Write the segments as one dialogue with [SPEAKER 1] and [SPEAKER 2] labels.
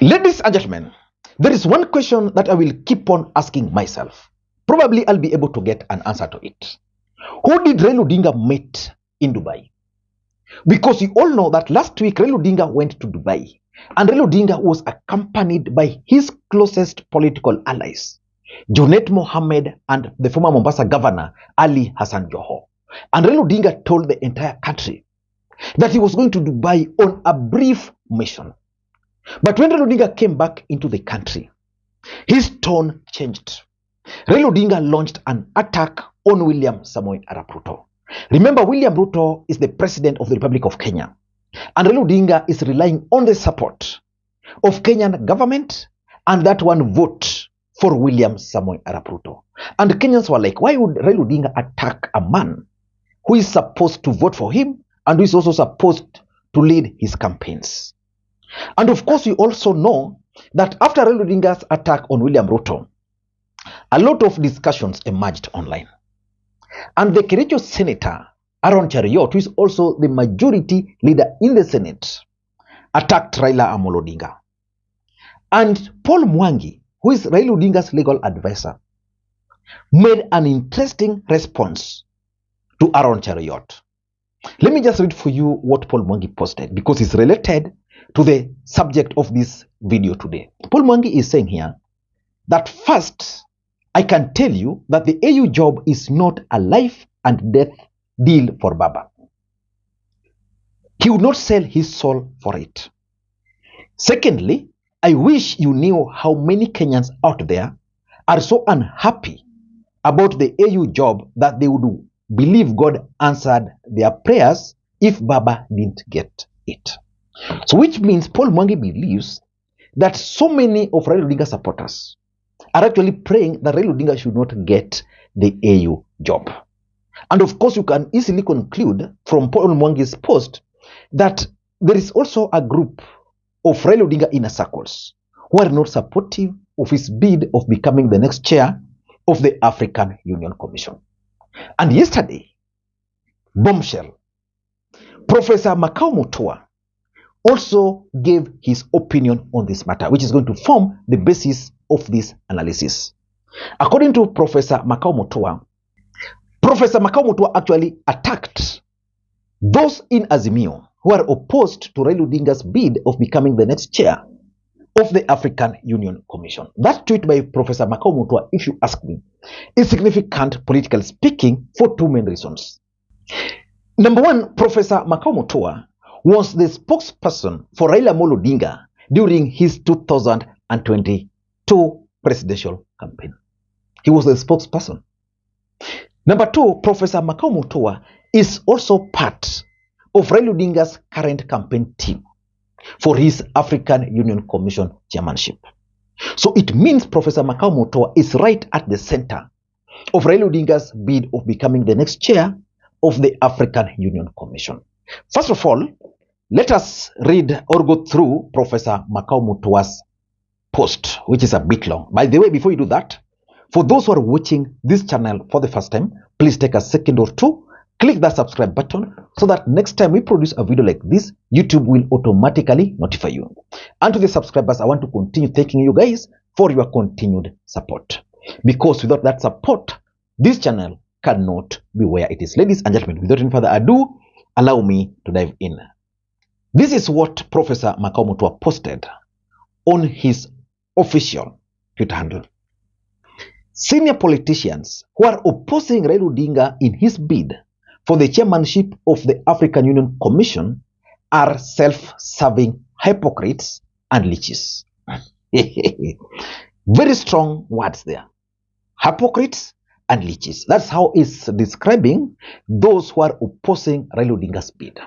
[SPEAKER 1] Ladies and gentlemen, there is one question that I will keep on asking myself. Probably I'll be able to get an answer to it. Who did Raila Odinga meet in Dubai? Because you all know that last week Raila Odinga went to Dubai and Raila Odinga was accompanied by his closest political allies, Junet Mohammed and the former Mombasa governor, Ali Hassan Joho. And Raila Odinga told the entire country that he was going to Dubai on a brief mission. But when Raila Odinga came back into the country, his tone changed. Raila Odinga launched an attack on William Samoei Arap Ruto. Remember, William Ruto is the president of the Republic of Kenya, and Raila Odinga is relying on the support of Kenyan government and that one vote for William Samoei Arap Ruto. And Kenyans were like, why would Raila Odinga attack a man who is supposed to vote for him and who is also supposed to lead his campaigns? And of course, you also know that after Raila Odinga's attack on William Ruto, a lot of discussions emerged online. And the Kericho Senator, Aaron Cheriot, who is also the majority leader in the Senate, attacked Raila Odinga. And Paul Mwangi, who is Raila Odinga's legal advisor, made an interesting response to Aaron Cheriot. Let me just read for you what Paul Mwangi posted because it's related to the subject of this video today. Paul Mwangi is saying here that first, I can tell you that the AU job is not a life and death deal for Baba. He would not sell his soul for it. Secondly, I wish you knew how many Kenyans out there are so unhappy about the AU job that they would believe God answered their prayers if Baba didn't get it. So which means Paul Mwangi believes that so many of Raila Odinga supporters are actually praying that Raila Odinga should not get the AU job. And of course, you can easily conclude from Paul Mwangi's post that there is also a group of Raila Odinga inner circles who are not supportive of his bid of becoming the next chair of the African Union Commission. And yesterday, bombshell, Professor Makau Mutua also gave his opinion on this matter, which is going to form the basis of this analysis. According to Professor Makau Mutua, Professor Makau Mutua actually attacked those in Azimio who are opposed to Raila Odinga's bid of becoming the next chair of the African Union Commission. That tweet by Professor Makau Mutua, if you ask me, is significant politically speaking for two main reasons. Number one, Professor Makau Mutua was the spokesperson for Raila Odinga during his 2022 presidential campaign. He was the spokesperson. Number two, Professor Makau Mutua is also part of Raila Odinga's current campaign team for his African Union Commission chairmanship. So it means Professor Makau Mutua is right at the center of Raila Odinga's bid of becoming the next chair of the African Union Commission. First of all, let us read or go through Professor Makau Mutua's post, which is a bit long. By the way, before you do that, for those who are watching this channel for the first time, please take a second or two, click that subscribe button so that next time we produce a video like this, YouTube will automatically notify you. And to the subscribers, I want to continue thanking you guys for your continued support. Because without that support, this channel cannot be where it is. Ladies and gentlemen, without any further ado, allow me to dive in. This is what Professor Makau Mutua posted on his official Twitter handle. Senior politicians who are opposing Raila Odinga in his bid for the chairmanship of the African Union Commission are self-serving hypocrites and leeches. Very strong words there. Hypocrites and leeches. That's how it's describing those who are opposing Raila Odinga's bid.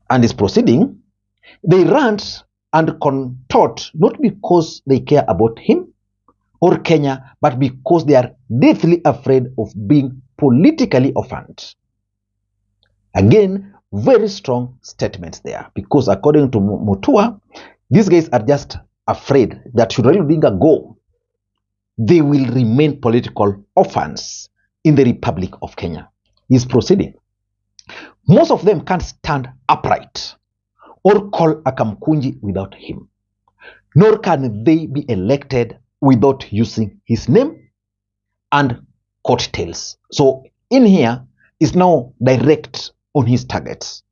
[SPEAKER 1] And is proceeding, they rant and contort not because they care about him or Kenya, but because they are deathly afraid of being politically offended. Again, very strong statements there, because according to Mutua, these guys are just afraid that should Raila Odinga go, they will remain political orphans in the Republic of Kenya. He's proceeding. Most of them can't stand upright or call a Kamkunji without him. nor can they be elected without using his name and coattails. So in here is now direct on his targets,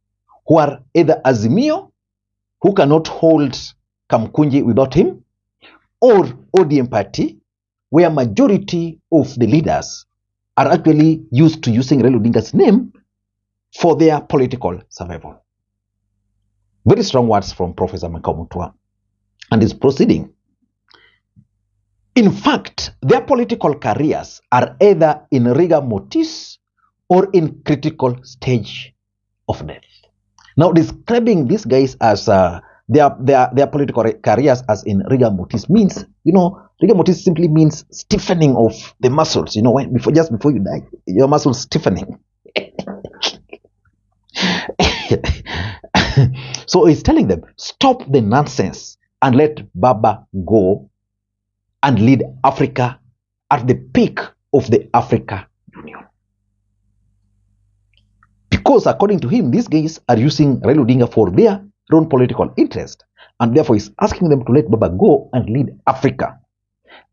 [SPEAKER 1] who are either Azimio, who cannot hold Kamkunji without him, or ODM party, where majority of the leaders are actually used to using Raila Odinga's name for their political survival. Very strong words from Professor Makau Mutua and his proceeding. In fact, their political careers are either in rigor mortis or in critical stage of death. Now, describing these guys as their political careers as in rigor mortis means, rigor mortis simply means stiffening of the muscles. Just before you die, your muscles stiffening. So he's telling them, stop the nonsense and let Baba go and lead Africa at the peak of the Africa Union. Because according to him, these guys are using Raila Odinga for their own political interest, and therefore he's asking them to let Baba go and lead Africa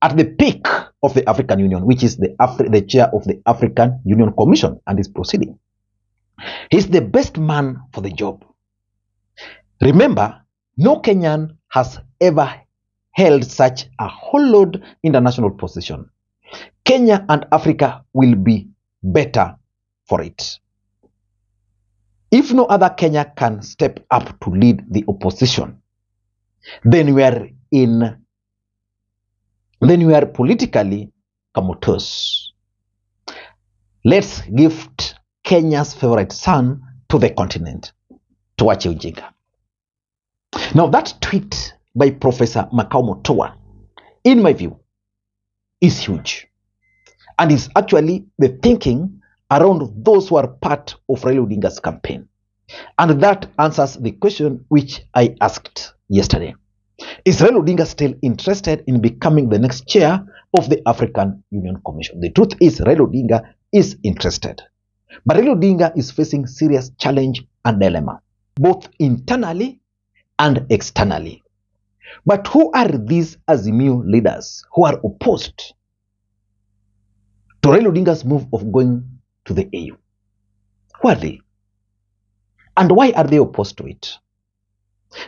[SPEAKER 1] at the peak of the African Union, which is the chair of the African Union Commission, and is proceeding. He's the best man for the job. Remember, no Kenyan has ever held such a hollowed international position. Kenya and Africa will be better for it. If no other Kenya can step up to lead the opposition, then we are politically comatose. Let's gift Kenya's favorite son to the continent, Tuache Ujinga. Now that tweet by Professor Makau Mutua, in my view, is huge, and is actually the thinking around those who are part of Raila Odinga's campaign. And that answers the question which I asked yesterday. Is Raila Odinga still interested in becoming the next chair of the African Union Commission? The truth is Raila Odinga is interested. But Raila Odinga is facing serious challenge and dilemma, both internally and externally. But who are these Azimio leaders who are opposed to Raila Odinga's move of going to the AU? Who are they? And why are they opposed to it?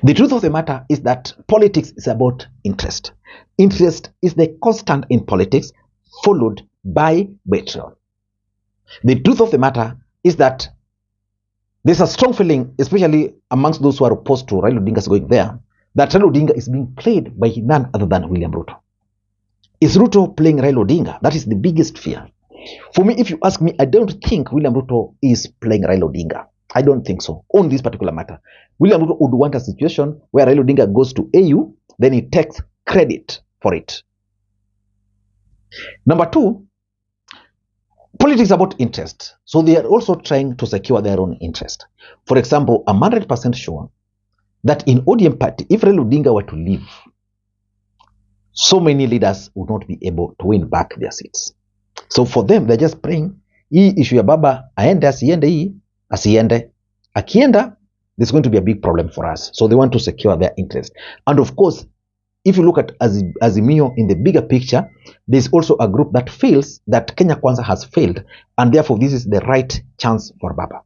[SPEAKER 1] The truth of the matter is that politics is about interest. Interest is the constant in politics, followed by betrayal. The truth of the matter is that there's a strong feeling, especially amongst those who are opposed to Raila Odinga's going there, that Raila Odinga is being played by none other than William Ruto. Is Ruto playing Raila Odinga? That is the biggest fear. For me, if you ask me, I don't think William Ruto is playing Raila Odinga. I don't think so on this particular matter. William Ruto would want a situation where Raila Odinga goes to AU, then he takes credit for it. Number two, politics about interest. So they are also trying to secure their own interest. For example, I'm 100% sure that in ODM party, if Raila Odinga were to leave, so many leaders would not be able to win back their seats. So for them, they're just praying, hii issue ya baba aende asiende hii, asiende. Akienda, there's going to be a big problem for us. So they want to secure their interest. And of course, if you look at Azimio in the bigger picture, there's also a group that feels that Kenya Kwanza has failed, and therefore this is the right chance for Baba.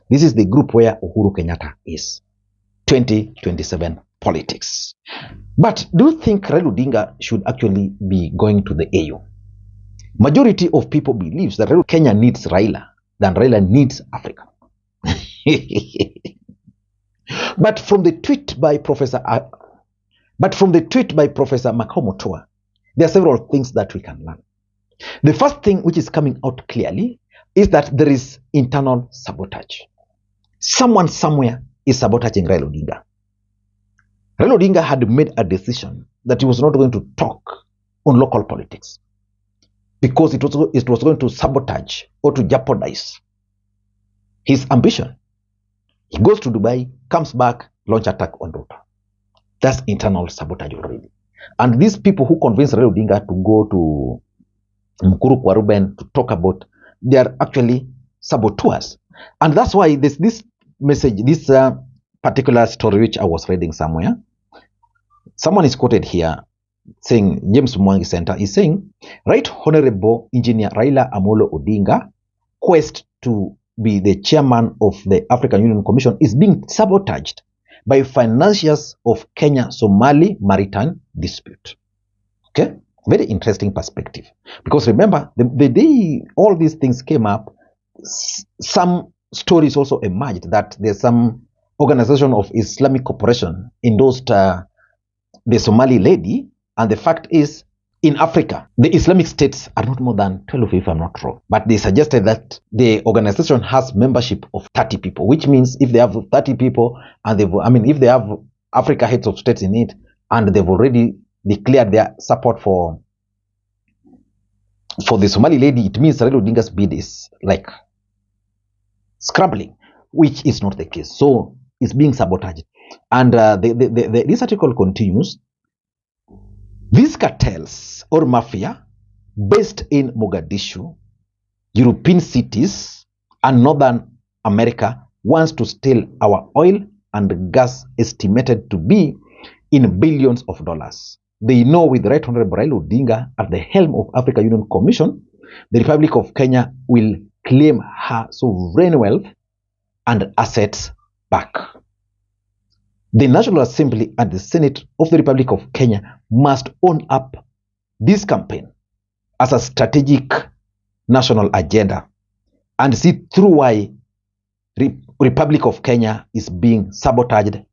[SPEAKER 1] This is the group where Uhuru Kenyatta is. 2027 politics. But do you think Raila Odinga should actually be going to the AU? Majority of people believes that Kenya needs Raila than Raila needs Africa. But from the tweet by Professor Makau Mutua, there are several things that we can learn. The first thing which is coming out clearly is that there is internal sabotage. Someone somewhere is sabotaging Raila Odinga. Raila Odinga had made a decision that he was not going to talk on local politics because it was going to sabotage or to jeopardize his ambition. He goes to Dubai, comes back, launch attack on Ruto. That's internal sabotage already. And these people who convince Raila Odinga to go to Mkuru kwa Ruben to talk about, they are actually saboteurs. And that's why this message, this particular story which I was reading somewhere, Someone is quoted here saying, James Mwangi Center is saying, Right Honorable Engineer Raila Amolo Odinga quest to be the chairman of the African Union Commission is being sabotaged by financiers of Kenya-Somali maritime dispute. Okay, very interesting perspective. Because remember, the day all these things came up, some stories also emerged that there's some organization of Islamic cooperation endorsed the Somali lady, and the fact is, in Africa, the Islamic states are not more than 12, if I'm not wrong. But they suggested that the organization has membership of 30 people, which means if they have 30 people, and if they have Africa heads of states in it, and they've already declared their support for the Somali lady, it means Raila Odinga's bid is like scrambling, which is not the case. So it's being sabotaged. And this article continues. These cartels or mafia based in Mogadishu, European cities, and Northern America wants to steal our oil and gas estimated to be in billions of dollars. They know with Right Honorable Raila Odinga at the helm of African Union Commission, the Republic of Kenya will claim her sovereign wealth and assets back. The National Assembly and the Senate of the Republic of Kenya must own up this campaign as a strategic national agenda and see through why Republic of Kenya is being sabotaged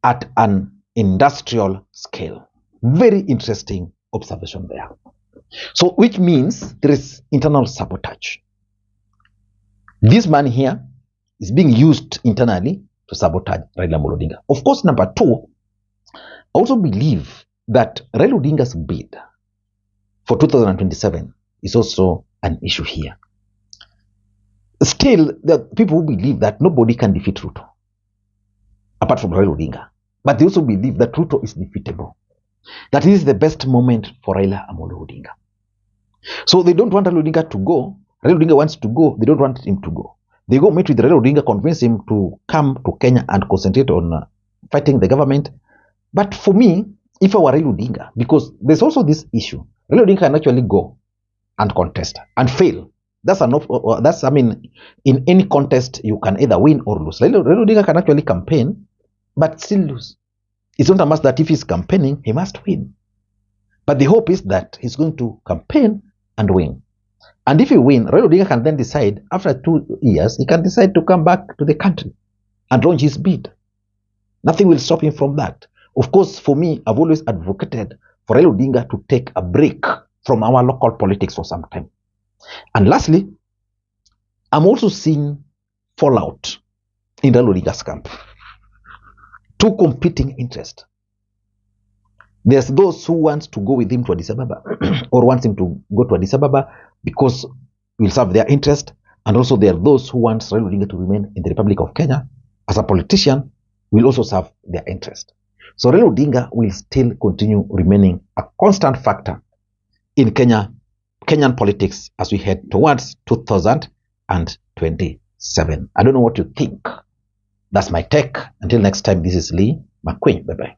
[SPEAKER 1] at an industrial scale. Very interesting observation there. So, which means there is internal sabotage. This man here is being used internally to sabotage Raila Odinga. Of course, number two, I also believe that Raila Odinga's bid for 2027 is also an issue here. Still, there are people who believe that nobody can defeat Ruto, apart from Raila Odinga. But they also believe that Ruto is defeatable. That this is the best moment for Raila Amolo Odinga. So they don't want Raila Odinga to go. Raila Odinga wants to go. They don't want him to go. They go meet with Raila Odinga, convince him to come to Kenya and concentrate on fighting the government. But for me, if I were Raila Odinga, because there's also this issue, Raila Odinga can actually go and contest and fail. In any contest, you can either win or lose. Raila Odinga can actually campaign, but still lose. It's not a must that if he's campaigning, he must win. But the hope is that he's going to campaign and win. And if he wins, Raila Odinga can then decide, after 2 years, he can decide to come back to the country and launch his bid. Nothing will stop him from that. Of course, for me, I've always advocated for Raila Odinga to take a break from our local politics for some time. And lastly, I'm also seeing fallout in Raila Odinga's camp. Two competing interests. There's those who want to go with him to Addis Ababa or want him to go to Addis Ababa because will serve their interest. And also there are those who want Raila Odinga to remain in the Republic of Kenya as a politician will also serve their interest. So Raila Odinga will still continue remaining a constant factor in Kenyan politics as we head towards 2027. I don't know what you think. That's my take. Until next time, this is Lee Makwiny. Bye-bye.